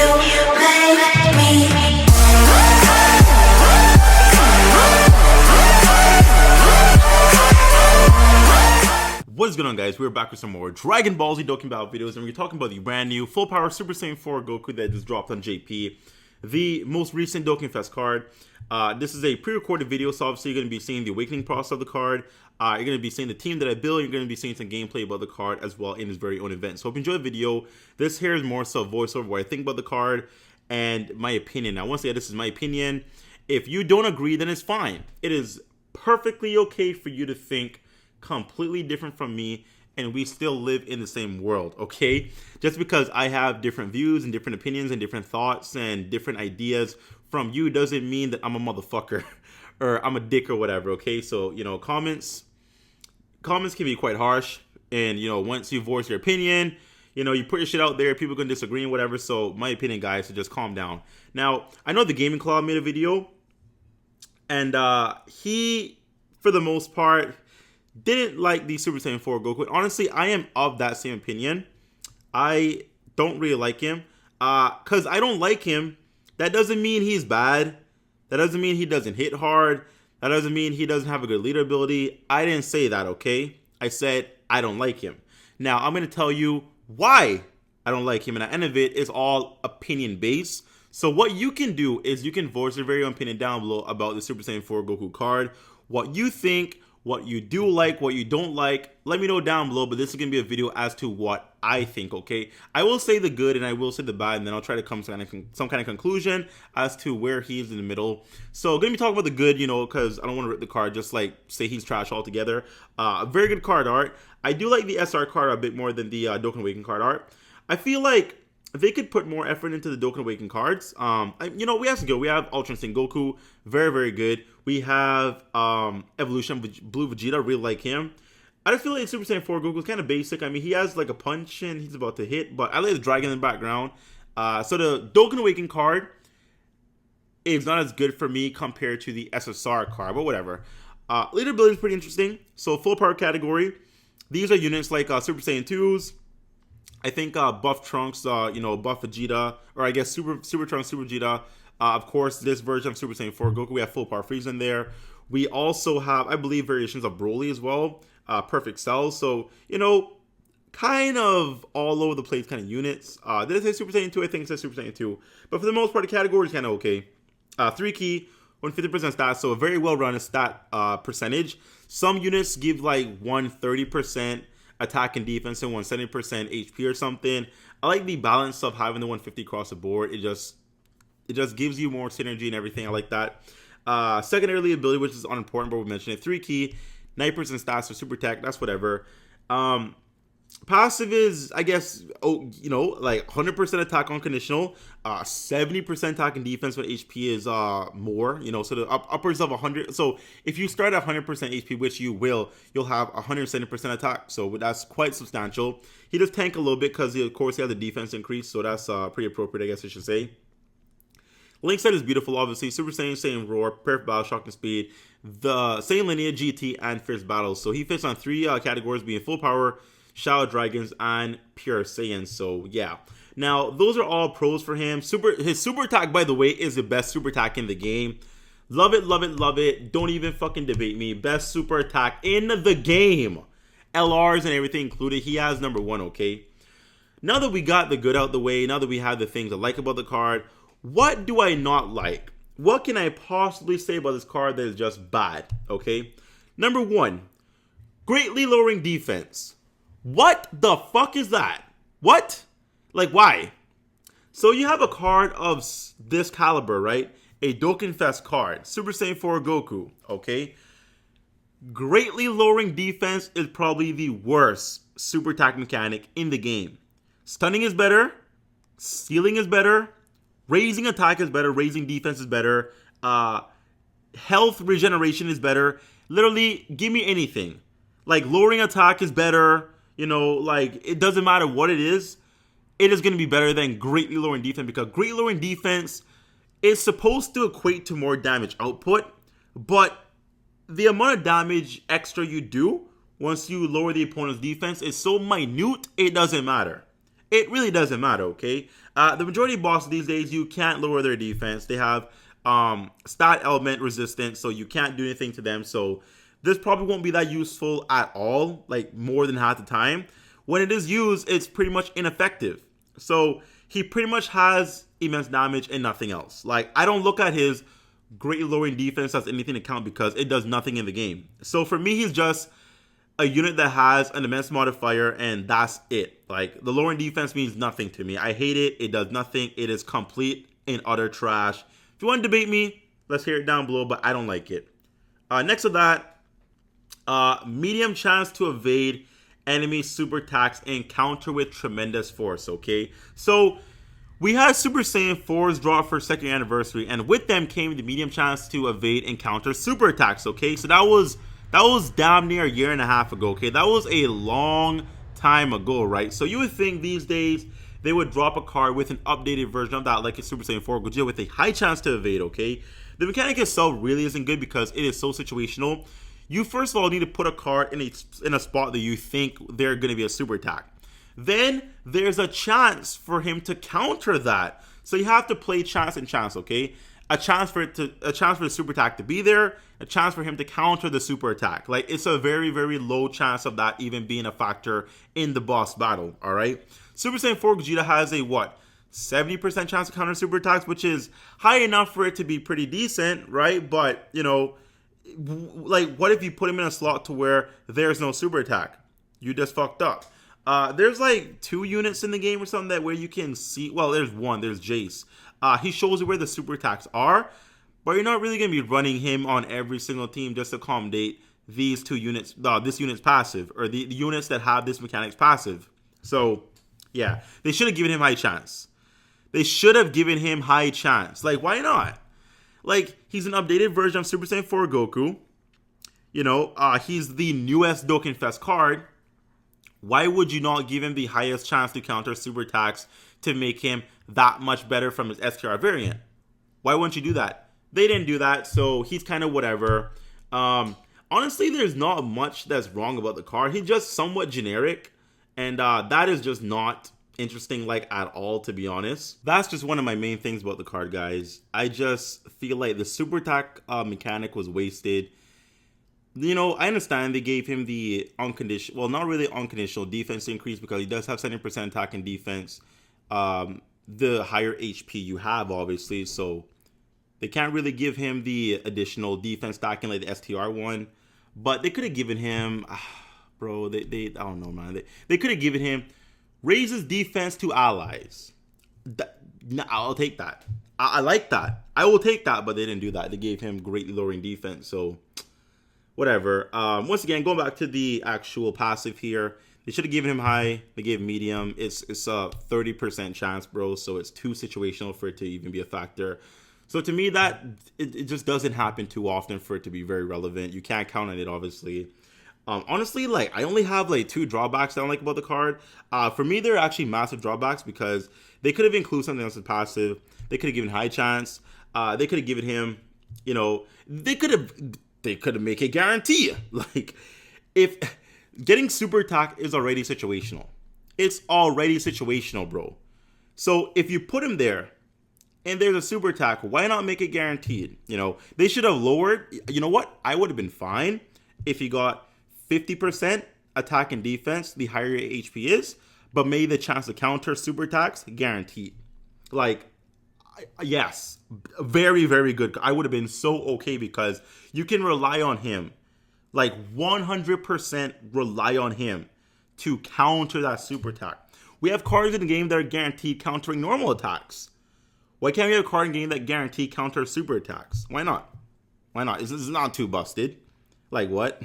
make me. What is going on, guys? We're back with some more Dragon Ball Z Dokkan Battle videos, and we're talking about the brand new full power Super Saiyan 4 Goku that just dropped on JP, the most recent Dokkan Fest card. This is a pre-recorded video, so obviously you're going to be seeing the awakening process of the card. You're going to be seeing the team that I built. You're going to be seeing some gameplay about the card as well in his very own event. So hope you enjoy the video. This here is more so voiceover, what I think about the card and my opinion. Now, once again, this is my opinion. If you don't agree, then it's fine. It is perfectly okay for you to think completely different from me, and we still live in the same world, okay? Just because I have different views and different opinions and different thoughts and different ideas from you doesn't mean that I'm a motherfucker or I'm a dick or whatever, okay? So, you know, comments can be quite harsh, and, you know, once you voice your opinion, you know, you put your shit out there, people can disagree and whatever. So my opinion, guys, so just calm down. Now, I know the Gaming Club made a video, and he, for the most part, didn't like the Super Saiyan 4 Goku. Honestly, I am of that same opinion. I don't really like him. Because I don't like him, that doesn't mean he's bad. That doesn't mean he doesn't hit hard. That doesn't mean he doesn't have a good leader ability. I didn't say that, okay? I said I don't like him. Now, I'm going to tell you why I don't like him. And at the end of it, it's all opinion based. So what you can do is you can voice your very own opinion down below about the Super Saiyan 4 Goku card. What you think, what you do like, what you don't like, let me know down below. But this is going to be a video as to what I think, okay? I will say the good and I will say the bad, and then I'll try to come to some kind of conclusion as to where he's in the middle. So going to be talking about the good, you know, because I don't want to rip the card, just like say he's trash altogether. Very good card art. I do like the SR card a bit more than the Dokkan Awakening card art. I feel like they could put more effort into the Dokkan Awakening cards. You know, we have some good. We have Ultra Instinct Goku, very, very good. We have Evolution Blue Vegeta, really like him. I just feel like Super Saiyan 4 Goku is kind of basic. I mean, he has like a punch and he's about to hit, but I like the dragon in the background. So the Dokkan Awakening card is not as good for me compared to the SSR card, but whatever. Leader ability is pretty interesting. So full power category. These are units like Super Saiyan 2s. I think Buff Trunks, you know, Buff Vegeta, or I guess Super Trunks, Super Vegeta. Of course, this version of Super Saiyan 4 Goku, we have full power Frieza in there. We also have, I believe, variations of Broly as well. Perfect Cells. So, you know, kind of all over the place kind of units. Did I say Super Saiyan 2? I think it says Super Saiyan 2. But for the most part, the category is kind of okay. 3 key, 150% stats, so a very well-rounded stat percentage. Some units give like 130% attack and defense and 170% HP or something. I like the balance of having the 150 across the board. It just gives you more synergy and everything. I like that. Secondarily ability, which is unimportant, but we mentioned it. 3 key, 90% stats for super attack. That's whatever. Passive is, I guess, you know, like 100% attack unconditional, 70% attack and defense when HP is more, you know, so the upwards of 100. So if you start at 100% HP, which you will, you'll have 170% attack. So that's quite substantial. He does tank a little bit because, of course, he has the defense increase. So that's pretty appropriate, I guess I should say. Link set is beautiful, obviously. Super Saiyan, Saiyan Roar, Perfect Battle, Shock and Speed, the Saiyan Lineage, GT, and Fierce Battles. So he fits on 3 categories, being full power, Shadow Dragons, and Pure Saiyan. So yeah, now those are all pros for him. His super attack, by the way, is the best super attack in the game. Love it, love it, love it. Don't even fucking debate me. Best super attack in the game. LRs and everything included. He has #1, okay? Now that we got the good out the way, now that we have the things I like about the card, what do I not like? What can I possibly say about this card that is just bad, okay? #1, greatly lowering defense. What the fuck is that? What? Like, why? So you have a card of this caliber, right? A Dokkan Fest card, Super Saiyan 4 Goku, okay? Greatly lowering defense is probably the worst super attack mechanic in the game. Stunning is better. Stealing is better. Raising attack is better. Raising defense is better. Health regeneration is better. Literally, give me anything. Like, lowering attack is better. You know, like, it doesn't matter what it is going to be better than greatly lowering defense, because greatly lowering defense is supposed to equate to more damage output, but the amount of damage extra you do once you lower the opponent's defense is so minute, it doesn't matter. It really doesn't matter, okay? The majority of bosses these days, you can't lower their defense. They have stat element resistance, so you can't do anything to them. So this probably won't be that useful at all, like more than half the time. When it is used, it's pretty much ineffective. So he pretty much has immense damage and nothing else. Like, I don't look at his greatly lowering defense as anything to count because it does nothing in the game. So for me, he's just a unit that has an immense modifier, and that's it. Like, the lowering defense means nothing to me. I hate it. It does nothing. It is complete and utter trash. If you want to debate me, let's hear it down below, but I don't like it. Next to that, medium chance to evade enemy super attacks and counter with tremendous force, okay? So we had Super Saiyan 4s drop for second anniversary, and with them came the medium chance to evade and counter super attacks, okay? So that was damn near a year and a half ago, okay? That was a long time ago, right? So you would think these days they would drop a card with an updated version of that, like a Super Saiyan 4 Goku with a high chance to evade, okay? The mechanic itself really isn't good because it is so situational. You first of all need to put a card in a spot that you think they're going to be a super attack. Then there's a chance for him to counter that. So you have to play chance and chance, okay? A chance for the super attack to be there, a chance for him to counter the super attack. Like, it's a very, very low chance of that even being a factor in the boss battle, all right? Super Saiyan 4 Gogeta has a, 70% chance to counter super attacks, which is high enough for it to be pretty decent, right? But, you know, like, what if you put him in a slot to where there's no super attack? You just fucked up. There's like 2 units in the game or something that where you can see, well, there's one, there's Jace. He shows you where the super attacks are, but you're not really going to be running him on every single team just to accommodate these 2 units, this unit's passive, or the units that have this mechanic's passive. So, yeah, they should have given him high chance. They should have given him high chance. Like, why not? Like, he's an updated version of Super Saiyan 4 Goku. You know, he's the newest Dokkan Fest card. Why would you not give him the highest chance to counter super attacks to make him that much better from his STR variant? Why wouldn't you do that? They didn't do that, so he's kind of whatever. Honestly, there's not much that's wrong about the card. He's just somewhat generic, and that is just not interesting, like, at all, to be honest. That's just one of my main things about the card, guys. I just feel like the super attack mechanic was wasted. You know, I understand they gave him the unconditional, well, not really unconditional defense increase because he does have 70% attack and defense. The higher HP you have, obviously, so they can't really give him the additional defense stacking like the STR one. But they could have given him, bro, I don't know, man. They could have given him raises defense to allies. I'll take that. I like that. I will take that, but they didn't do that. They gave him greatly lowering defense, so whatever. Once again, going back to the actual passive here, they should have given him high. They gave medium. It's a 30% chance, bro. So it's too situational for it to even be a factor. So to me, that it just doesn't happen too often for it to be very relevant. You can't count on it, obviously. Honestly, like, I only have like 2 drawbacks I don't like about the card. For me, they're actually massive drawbacks because they could have included something else as passive. They could have given high chance. They could have given him, you know, they could have make a guarantee. Like, if getting super attack is already situational. It's already situational, bro. So if you put him there and there's a super attack, why not make it guaranteed? You know, they should have lowered, you know what? I would have been fine if he got 50% attack and defense, the higher your HP is, but made the chance to counter super attacks guaranteed. Like, yes, very, very good. I would have been so okay because you can rely on him, like 100% rely on him to counter that super attack. We have cards in the game that are guaranteed countering normal attacks. Why can't we have a card in the game that guaranteed counter super attacks? Why not? Why not? It's not too busted. Like, what?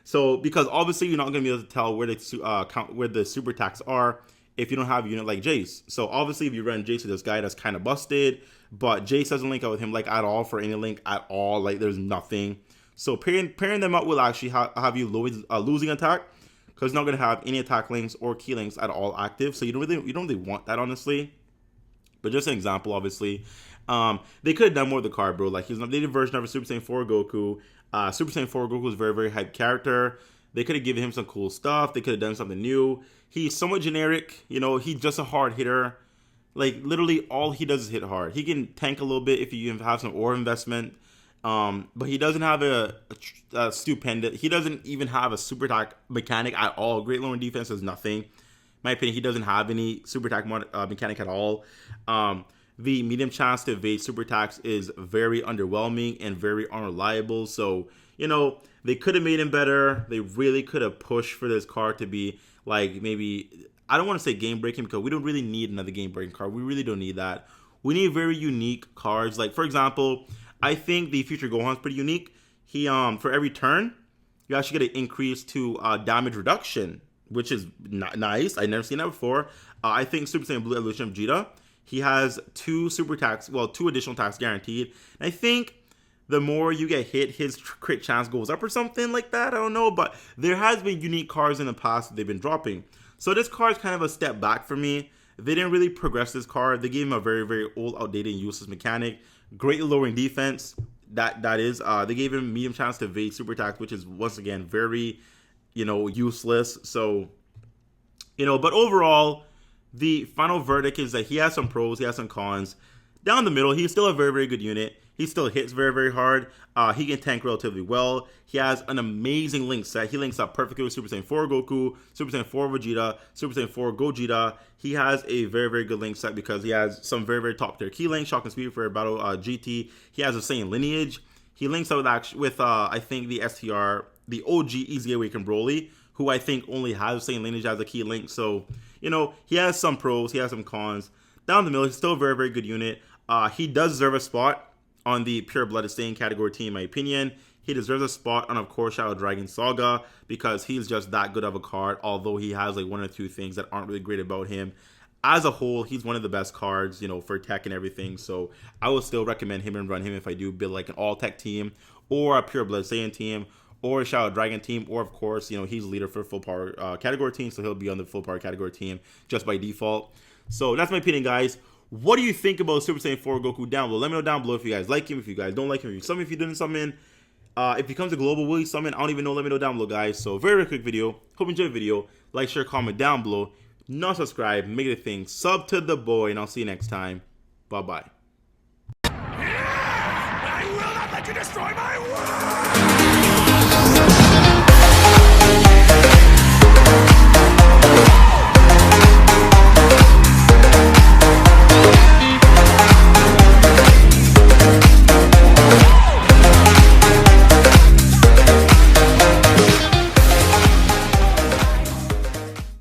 So, because obviously you're not going to be able to tell where the super attacks are if you don't have a unit like Jace. So obviously if you run Jace with this guy, that's kind of busted, but Jace doesn't link up with him like at all for any link at all. Like, there's nothing. So pairing them up will actually have you losing attack because it's not going to have any attack links or key links at all active. So you don't really want that, honestly. But just an example, obviously. They could have done more with the card, bro. Like, he's an updated version of a Super Saiyan 4 Goku. Super Saiyan 4 Goku is a very, very hyped character. They could have given him some cool stuff. They could have done something new. He's somewhat generic. You know, he's just a hard hitter. Like literally all he does is hit hard. He can tank a little bit if you have some ore investment. But he doesn't have a stupendous. He doesn't even have a super attack mechanic at all. Great lowering defense is nothing. In my opinion, he doesn't have any super attack mechanic at all. The medium chance to evade super attacks is very underwhelming and very unreliable. So, you know, they could have made him better. They really could have pushed for this card to be like maybe, I don't want to say game breaking because we don't really need another game breaking card. We really don't need that. We need very unique cards. Like, for example, I think the Future Gohan's pretty unique. He, for every turn, you actually get an increase to damage reduction, which is nice. I've never seen that before. I think Super Saiyan Blue Evolution of Vegeta, he has 2 additional attacks guaranteed. And I think the more you get hit, his crit chance goes up or something like that. I don't know, but there has been unique cards in the past that they've been dropping. So this card is kind of a step back for me. They didn't really progress this card. They gave him a very, very old, outdated, and useless mechanic. Great lowering defense. That is. They gave him medium chance to evade super attacks, which is once again very, useless. So, but overall, the final verdict is that he has some pros, he has some cons. Down the middle, he's still a very, very good unit. He still hits very, very hard. He can tank relatively well. He has an amazing link set. He links up perfectly with Super Saiyan 4 Goku, Super Saiyan 4 Vegeta, Super Saiyan 4 Gogeta. He has a very, very good link set because he has some very, very top tier key links, Shock and Speed for Battle GT. He has a Saiyan lineage. He links up with I think the STR, the OG Easy Awaken Broly, who I think only has Saiyan lineage as a key link. So, he has some pros, he has some cons. Down the middle, he's still a very, very good unit. He does deserve a spot on the Pure Blooded Saiyan category team, in my opinion. He deserves a spot on, of course, Shadow Dragon Saga because he's just that good of a card, although he has like 1 or 2 things that aren't really great about him. As a whole, he's one of the best cards, for tech and everything. So I would still recommend him and run him if I do build like an all-tech team or a Pure Blooded Saiyan team or a Shadow Dragon team, or of course, he's leader for full power category team, so he'll be on the full power category team just by default. So that's my opinion, guys. What do you think about Super Saiyan 4 Goku down below? Let me know down below if you guys like him, if you guys don't like him, if you summon, if you didn't summon. If he comes to global, will he summon? I don't even know. Let me know down below, guys. So very, very quick video. Hope you enjoyed the video. Like, share, comment down below. Not subscribe, make it a thing. Sub to the boy, and I'll see you next time. Bye-bye. I will not let you destroy my world!